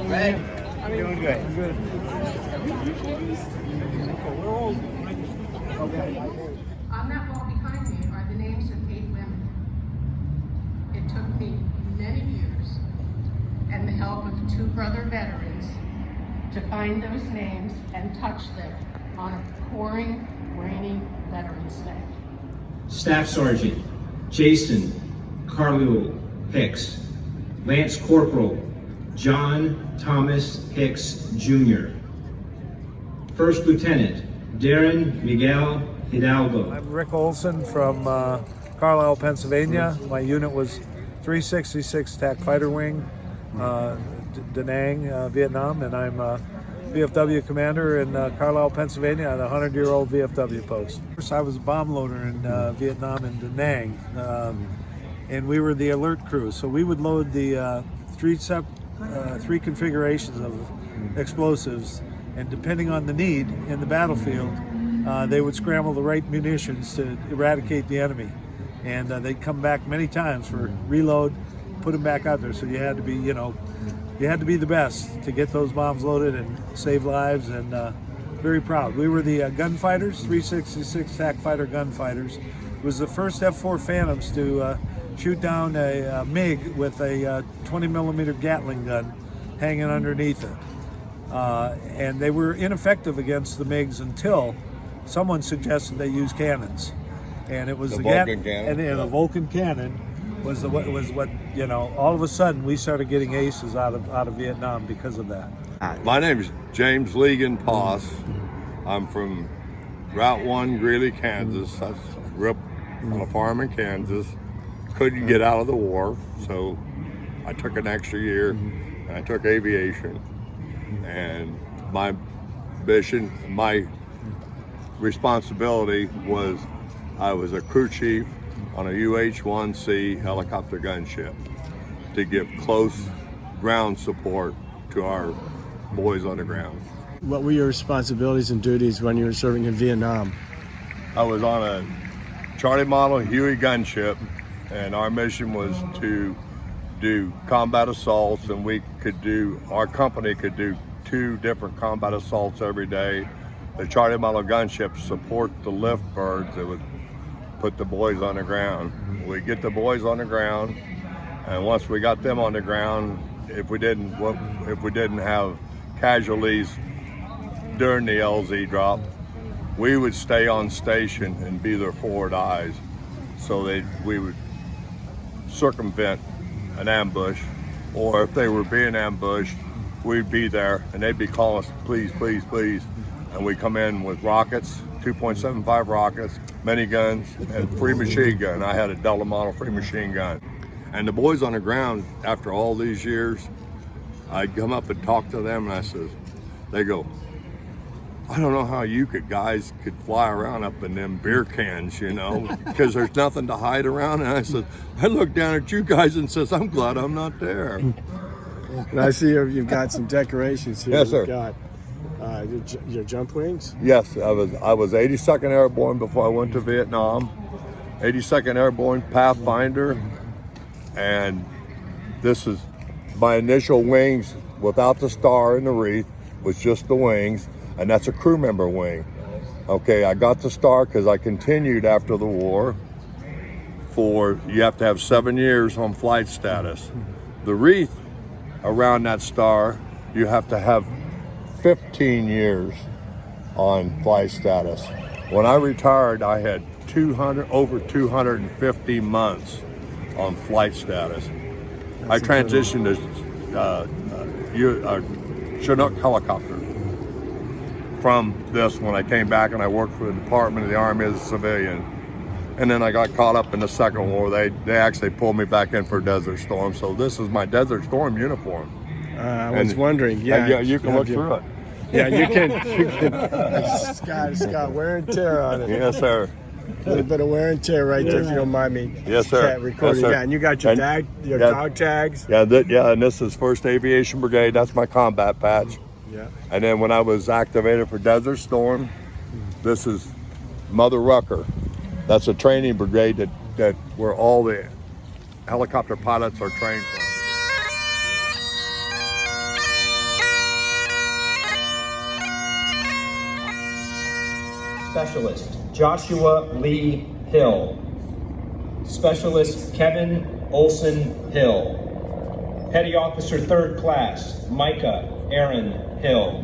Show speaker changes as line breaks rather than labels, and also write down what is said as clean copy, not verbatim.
Ray,
Doing good.
good.
On that wall behind me are the names of 8 women. It took me many years and the help of 2 brother veterans to find those names and touch them on a pouring, rainy Veterans Day.
Staff Sergeant Jason Carlew Hicks, Lance Corporal John Thomas Hicks Jr., First Lieutenant Darren Miguel Hidalgo.
I'm Rick Olson from Carlisle, Pennsylvania. My unit was 366 TAC Fighter Wing, Da Nang, Vietnam, and I'm VFW commander in Carlisle, Pennsylvania on a 100-year-old VFW post. First, I was a bomb loader in Vietnam in Da Nang, and we were the alert crew. So we would load the three configurations of explosives, and depending on the need in the battlefield, they would scramble the right munitions to eradicate the enemy. And they'd come back many times for reload, put them back out there. So you had to be, you had to be the best to get those bombs loaded and save lives, and very proud. We were the gunfighters, 366 TAC Fighter gunfighters. It was the first F-4 Phantoms to shoot down a MiG with a 20mm Gatling gun hanging underneath it. And they were ineffective against the MiGs until someone suggested they use cannons. And it was the
Vulcan cannon.
And the Vulcan cannon was what all of a sudden we started getting aces out of Vietnam because of that.
My name is James Legan Poss. I'm from Route 1, Greeley, Kansas. I grew up on a farm in Kansas. Couldn't get out of the war, so I took an extra year and I took aviation. And my mission, my responsibility was I was a crew chief on a UH-1C helicopter gunship to give close ground support to our boys on the ground.
What were your responsibilities and duties when you were serving in Vietnam?
I was on a Charlie model Huey gunship, and our mission was to do combat assaults, and our company could do 2 different combat assaults every day. The Charlie model gunship support the lift birds that would put the boys on the ground. We get the boys on the ground, and once we got them on the ground, if we didn't have casualties during the LZ drop, we would stay on station and be their forward eyes, so we would circumvent an ambush, or if they were being ambushed, we'd be there and they'd be calling us, please, please, please, and we come in with rockets, 2.75 rockets, miniguns, and free machine gun. I had a Delta model free machine gun. And the boys on the ground, after all these years, I'd come up and talk to them, and they go, I don't know how you guys could fly around up in them beer cans, because there's nothing to hide around. And I said, I look down at you guys and says, I'm glad I'm not there.
And I see you've got some decorations here.
Yes, sir.
You've got your jump wings.
Yes, I was 82nd Airborne before I went to Vietnam. 82nd Airborne Pathfinder, and this is my initial wings without the star and the wreath, was just the wings, and that's a crew member wing. Okay, I got the star because I continued after the war. You have to have 7 years on flight status. The wreath around that star, you have to have 15 years on flight status. When I retired, I had over 250 months on flight status. I transitioned to Chinook helicopter from this when I came back, and I worked for the Department of the Army as a civilian. And then I got caught up in the Second War. They actually pulled me back in for Desert Storm. So this is my Desert Storm uniform.
I was wondering.
Yeah, you can look through it.
Yeah, you can. It's got wear and tear on it.
Yes, sir.
A little bit of wear and tear right there, if you don't mind me.
Yes, sir.
Recording.
Yes, sir.
Yeah, and you got your dog tags.
Yeah, and this is 1st Aviation Brigade. That's my combat patch.
Yeah.
And then when I was activated for Desert Storm, this is Mother Rucker. That's a training brigade that where all the helicopter pilots are trained from.
Specialist Joshua Lee Hill. Specialist Kevin Olson Hill. Petty Officer 3rd Class Micah Aaron Hill.